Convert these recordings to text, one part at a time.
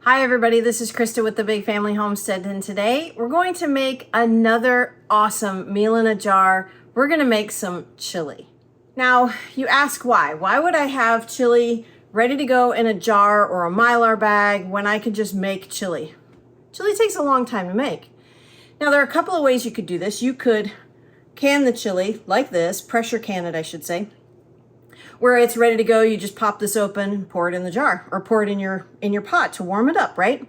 Hi everybody, this is Krista with the Big Family Homestead, and today we're going to make another awesome meal in a jar. We're going to make some chili. Now, you ask why? Why would I have chili ready to go in a jar or a Mylar bag when I could just make chili? Chili takes a long time to make. Now, there are a couple of ways you could do this. You could can the chili like this, pressure can it, I should say. Where it's ready to go, you just pop this open, pour it in the jar, or pour it in your pot to warm it up, right?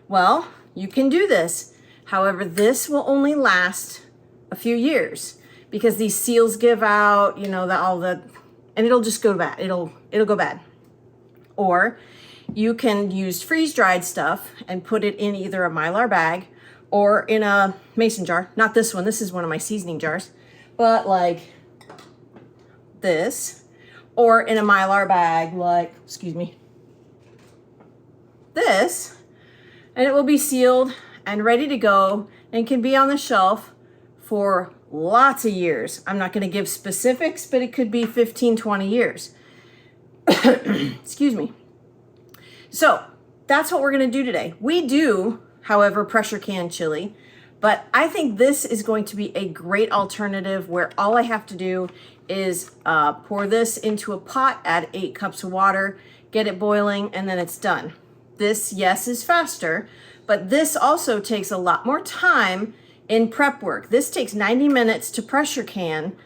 Well, you can do this. However, this will only last a few years because these seals give out, and it'll just go bad. It'll go bad. Or you can use freeze-dried stuff and put it in either a Mylar bag or in a mason jar. Not this one. This is one of my seasoning jars, but like this. Or in a Mylar bag like, this, and it will be sealed and ready to go and can be on the shelf for lots of years. I'm not going to give specifics, but it could be 15, 20 years. Excuse me. So that's what we're going to do today. We do, however, pressure can chili, but I think this is going to be a great alternative where all I have to do is pour this into a pot, add 8 cups of water, get it boiling, and then it's done. This, yes, is faster, but this also takes a lot more time in prep work. This takes 90 minutes to pressure can,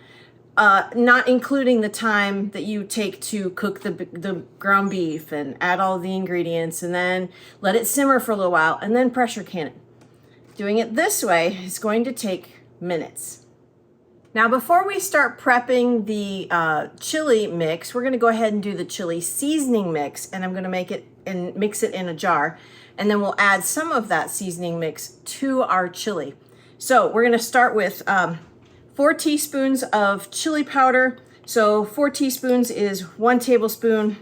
not including the time that you take to cook the ground beef and add all the ingredients and then let it simmer for a little while and then pressure can it. Doing it this way is going to take minutes. Now, before we start prepping the chili mix, we're going to go ahead and do the chili seasoning mix, and I'm going to make it and mix it in a jar, and then we'll add some of that seasoning mix to our chili. So we're going to start with 4 teaspoons of chili powder. So 4 teaspoons is 1 tablespoon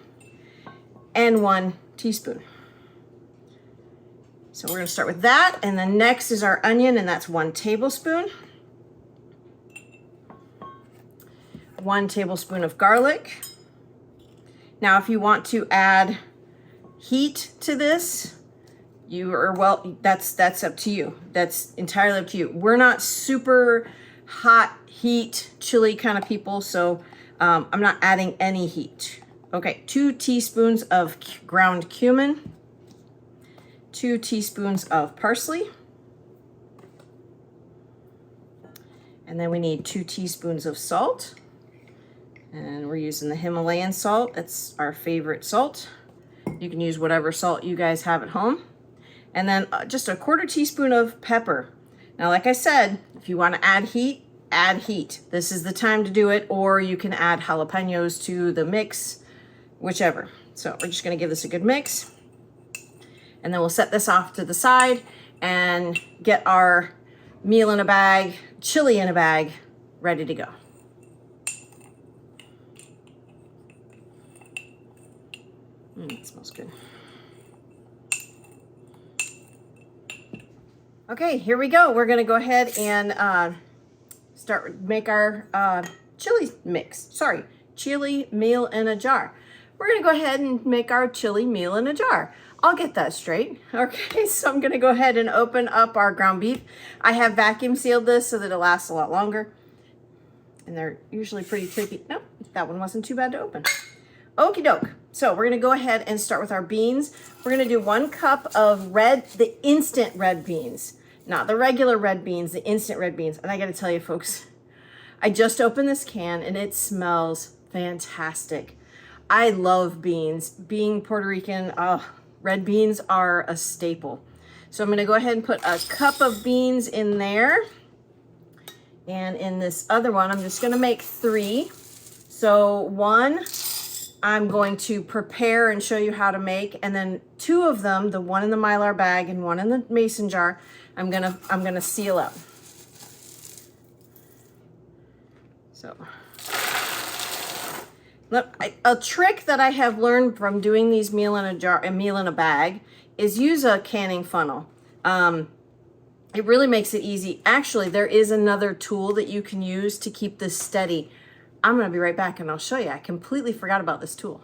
and 1 teaspoon. So we're going to start with that, and then next is our onion, and that's 1 tablespoon. 1 tablespoon of garlic. Now, if you want to add heat to this, that's up to you. That's entirely up to you. We're not super hot heat chili kind of people, so I'm not adding any heat. Okay, 2 teaspoons of ground cumin, 2 teaspoons of parsley, and then we need 2 teaspoons of salt. And we're using the Himalayan salt. That's our favorite salt. You can use whatever salt you guys have at home. And then just a 1/4 teaspoon of pepper. Now, like I said, if you want to add heat, add heat. This is the time to do it, or you can add jalapenos to the mix, whichever. So we're just going to give this a good mix. And then we'll set this off to the side and get our meal in a bag, chili in a bag, ready to go. It smells good. Okay, here we go. We're going to go ahead and make our chili mix. Sorry, chili meal in a jar. We're going to go ahead and make our chili meal in a jar. I'll get that straight. Okay, so I'm going to go ahead and open up our ground beef. I have vacuum sealed this so that it lasts a lot longer. And they're usually pretty tricky. Nope, that one wasn't too bad to open. Okie doke. So we're going to go ahead and start with our beans. We're going to do 1 cup of the instant red beans, not the regular red beans, the instant red beans. And I got to tell you, folks, I just opened this can and it smells fantastic. I love beans. Being Puerto Rican, red beans are a staple. So I'm going to go ahead and put a cup of beans in there. And in this other one, I'm just going to make 3. So 1, I'm going to prepare and show you how to make, and then 2 of them, the one in the Mylar bag and one in the mason jar, I'm gonna seal up. So, look, a trick that I have learned from doing these meal in a bag is use a canning funnel. It really makes it easy. Actually, there is another tool that you can use to keep this steady. I'm gonna be right back and I'll show you. I completely forgot about this tool.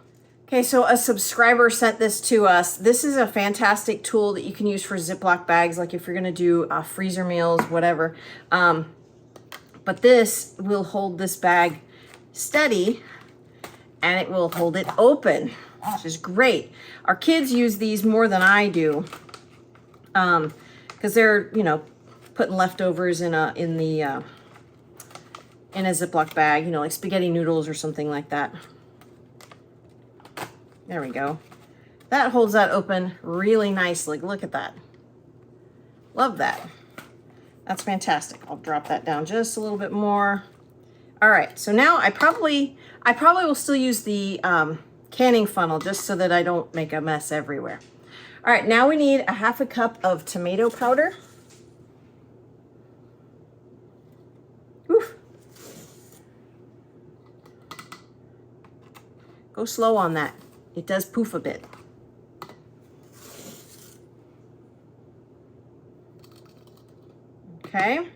Okay, so a subscriber sent this to us. This is a fantastic tool that you can use for Ziploc bags, like if you're gonna do freezer meals, whatever. But this will hold this bag steady and it will hold it open, which is great. Our kids use these more than I do because they're, you know, putting leftovers in a Ziploc bag, you know, like spaghetti noodles or something like that. There we go. That holds that open really nicely. Look at that. Love that. That's fantastic. I'll drop that down just a little bit more. All right, so now I probably will still use the canning funnel just so that I don't make a mess everywhere. All right, now we need a 1/2 cup of tomato powder. Oof. Go slow on that. It does poof a bit. Okay, and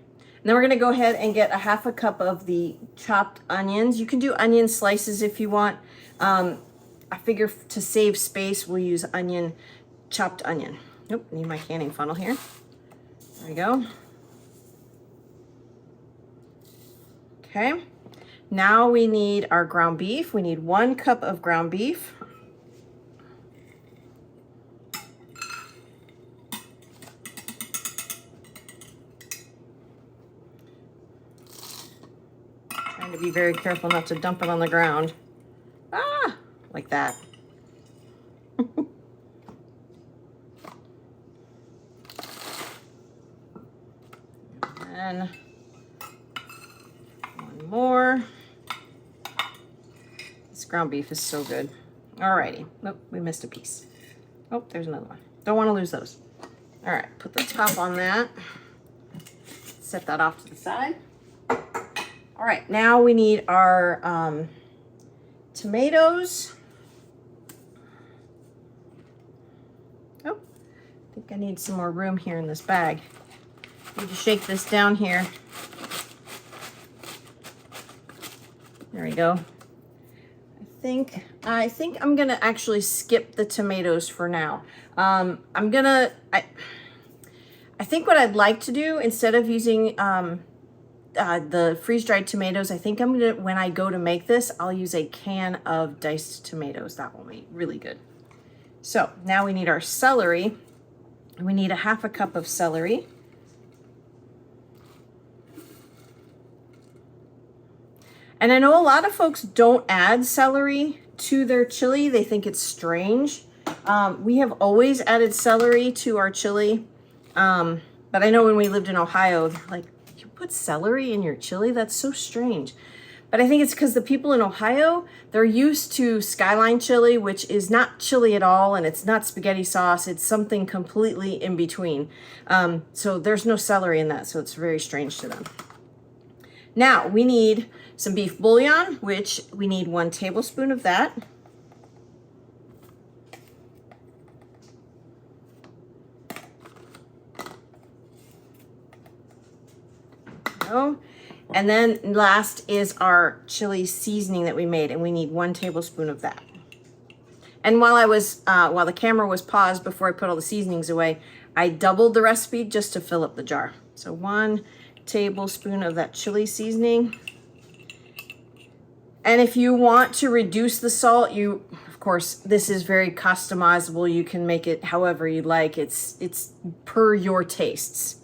then we're gonna go ahead and get a 1/2 cup of the chopped onions. You can do onion slices if you want. I figure to save space, we'll use chopped onion. Nope, need my canning funnel here. There we go. Okay, now we need our ground beef. We need 1 cup of ground beef. Trying to be very careful not to dump it on the ground. Ah, like that. And one more. This ground beef is so good. Alrighty. Nope, we missed a piece. Oh, there's another one. Don't want to lose those. All right, put the top on that. Set that off to the side. All right, now we need our tomatoes. Oh, I think I need some more room here in this bag. Need to shake this down here. There we go. I think I'm gonna actually skip the tomatoes for now. I think what I'd like to do, instead of using the freeze-dried tomatoes, I think I'm gonna, when I go to make this, I'll use a can of diced tomatoes. That will be really good. So now we need our celery. We need a 1/2 cup of celery. And I know a lot of folks don't add celery to their chili. They think it's strange. We have always added celery to our chili. But I know when we lived in Ohio, they're like, you put celery in your chili? That's so strange. But I think it's because the people in Ohio, they're used to Skyline chili, which is not chili at all, and it's not spaghetti sauce. It's something completely in between. So there's no celery in that, so it's very strange to them. Now, we need some beef bouillon, which we need 1 tablespoon of that. And then last is our chili seasoning that we made, and we need 1 tablespoon of that. And while the camera was paused before I put all the seasonings away, I doubled the recipe just to fill up the jar. So 1 tablespoon of that chili seasoning. And if you want to reduce the salt, of course, this is very customizable. You can make it however you like. It's per your tastes.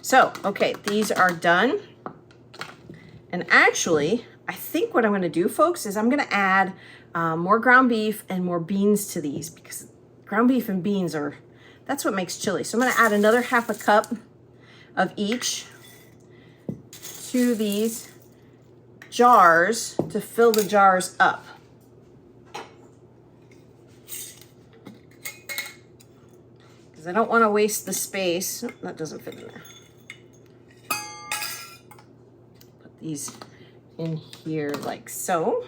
So, okay, these are done. And actually, I think what I'm gonna do, folks, is I'm gonna add more ground beef and more beans to these, because ground beef and beans that's what makes chili. So I'm gonna add another 1/2 cup of each to these jars to fill the jars up. Because I don't want to waste the space. Oh, that doesn't fit in there. Put these in here like so.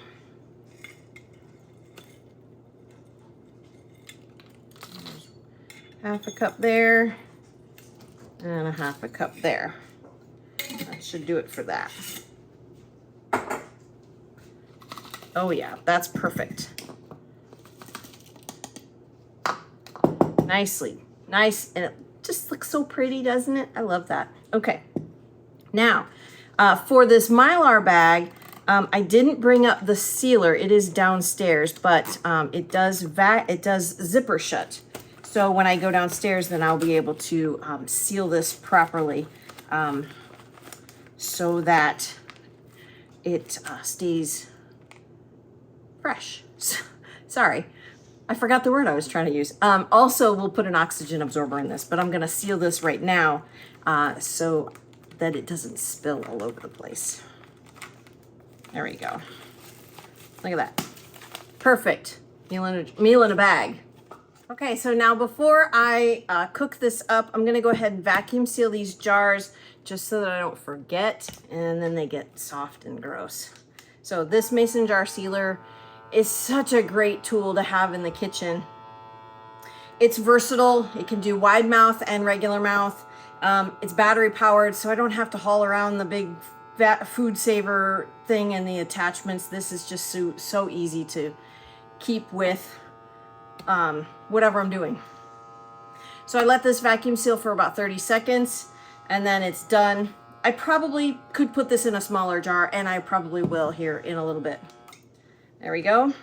There's 1/2 cup there and a 1/2 cup there. That should do it for that. Oh yeah, that's perfect. nicely. Nice, and it just looks so pretty, doesn't it? I love that. Okay, now for this Mylar bag, I didn't bring up the sealer. It is downstairs, but it does zipper shut. So when I go downstairs, then I'll be able to seal this properly so that it stays fresh. Sorry, I forgot the word I was trying to use. Also, we'll put an oxygen absorber in this, but I'm gonna seal this right now so that it doesn't spill all over the place. There we go. Look at that. Perfect. Meal in a bag. Okay, so now before I cook this up, I'm gonna go ahead and vacuum seal these jars just so that I don't forget, and then they get soft and gross. So this mason jar sealer is such a great tool to have in the kitchen. It's versatile. It can do wide mouth and regular mouth. It's battery powered, so I don't have to haul around the big food saver thing and the attachments. This is just so easy to keep with whatever I'm doing. So I let this vacuum seal for about 30 seconds and then it's done. I probably could put this in a smaller jar, and I probably will here in a little bit. There we go.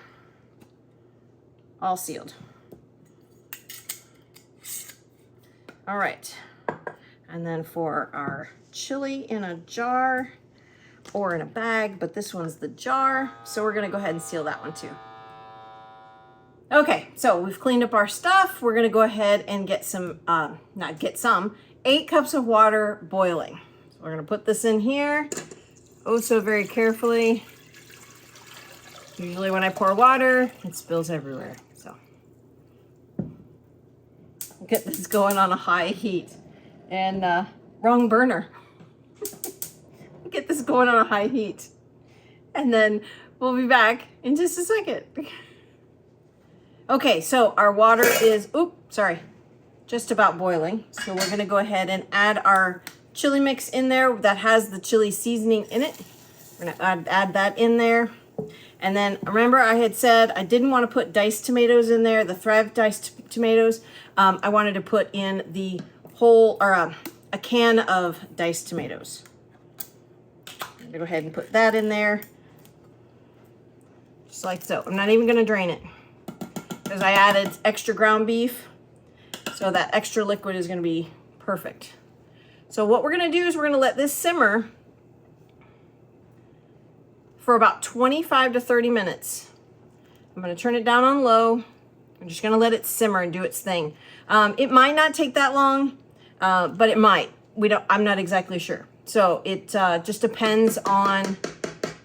All sealed. All right. And then for our chili in a jar or in a bag, but this one's the jar. So we're gonna go ahead and seal that one too. Okay, so we've cleaned up our stuff. We're gonna go ahead and get some, 8 cups of water boiling. So we're gonna put this in here, oh so very carefully. Usually when I pour water, it spills everywhere, so. Get this going on a high heat. And wrong burner. Get this going on a high heat. And then we'll be back in just a second. Okay, so our water is, just about boiling. So we're gonna go ahead and add our chili mix in there that has the chili seasoning in it. We're gonna add that in there. And then remember I had said I didn't want to put diced tomatoes in there, the Thrive diced tomatoes. I wanted to put in the whole, or a can of diced tomatoes. I'm gonna go ahead and put that in there. Just like so. I'm not even gonna drain it because I added extra ground beef. So that extra liquid is gonna be perfect. So what we're gonna do is we're gonna let this simmer for about 25 to 30 minutes. I'm gonna turn it down on low. I'm just gonna let it simmer and do its thing. It might not take that long, but it might. I'm not exactly sure. So it just depends on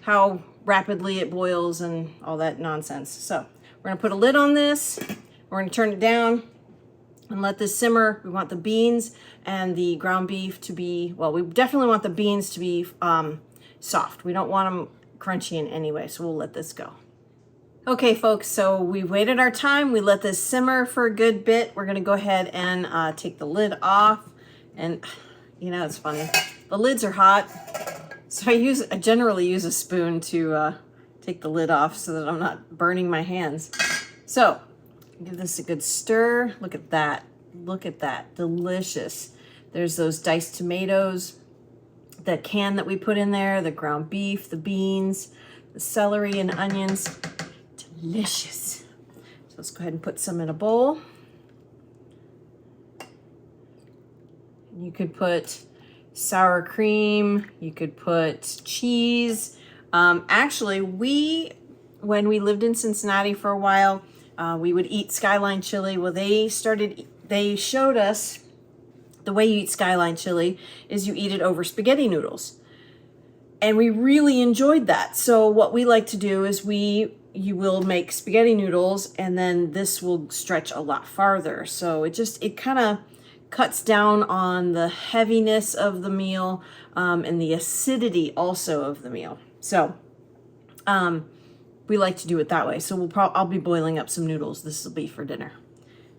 how rapidly it boils and all that nonsense. So we're gonna put a lid on this. We're gonna turn it down and let this simmer. We want the beans and the ground beef to be, well, we definitely want the beans to be soft. We don't want them crunchy in any way, so we'll let this go. Okay, folks, so we waited our time. We let this simmer for a good bit. We're gonna go ahead and take the lid off. And you know, it's funny. The lids are hot, so I generally use a spoon to take the lid off so that I'm not burning my hands. So give this a good stir. Look at that. Look at that. Delicious. There's those diced tomatoes, the can that we put in there, the ground beef, the beans, the celery and onions. Delicious. So let's go ahead and put some in a bowl. You could put sour cream, you could put cheese. Actually, when we lived in Cincinnati for a while, we would eat Skyline chili. Well, they showed us the way you eat Skyline chili is you eat it over spaghetti noodles. And we really enjoyed that. So what we like to do is you will make spaghetti noodles and then this will stretch a lot farther. So it kind of cuts down on the heaviness of the meal and the acidity also of the meal. So we like to do it that way. So I'll be boiling up some noodles. This will be for dinner.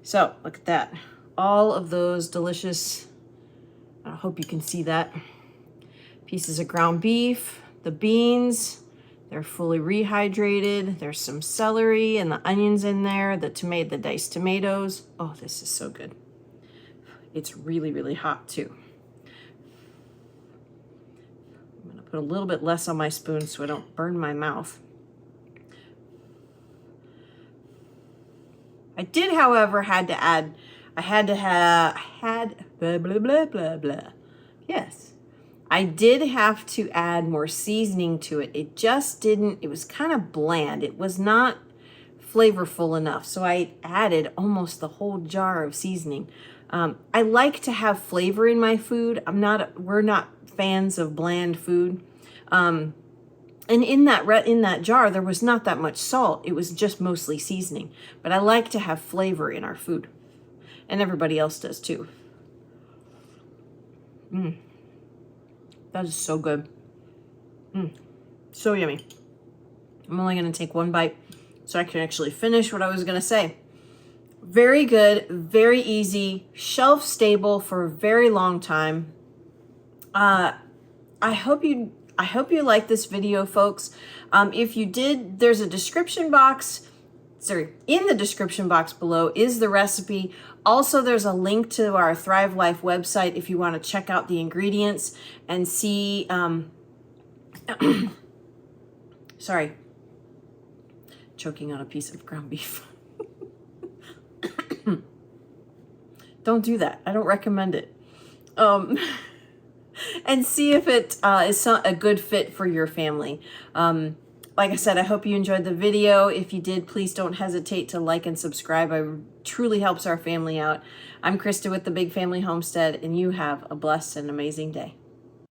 So look at that. All of those delicious, I hope you can see that, pieces of ground beef, the beans, They're fully rehydrated. There's some celery and the onions in there, the diced tomatoes. Oh, this is so good. It's really, really hot too. I'm gonna put a little bit less on my spoon so I don't burn my mouth. I did, however, blah, blah, blah, blah, blah. Yes. I did have to add more seasoning to it. It just didn't, it was kind of bland. It was not flavorful enough. So I added almost the whole jar of seasoning. I like to have flavor in my food. We're not fans of bland food. And in that jar, there was not that much salt. It was just mostly seasoning. But I like to have flavor in our food. And everybody else does too. That is so good. So yummy. I'm only going to take one bite so I can actually finish what I was going to say. Very good, very easy, shelf stable for a very long time. I hope you like this video, folks. If you did, there's a description box. In the description box below is the recipe. Also, there's a link to our Thrive Life website if you want to check out the ingredients and see, sorry, choking on a piece of ground beef. Don't do that. I don't recommend it. And see if it is a good fit for your family. Like I said, I hope you enjoyed the video. If you did, please don't hesitate to like and subscribe. It truly helps our family out. I'm Christa with the Big Family Homestead, and you have a blessed and amazing day.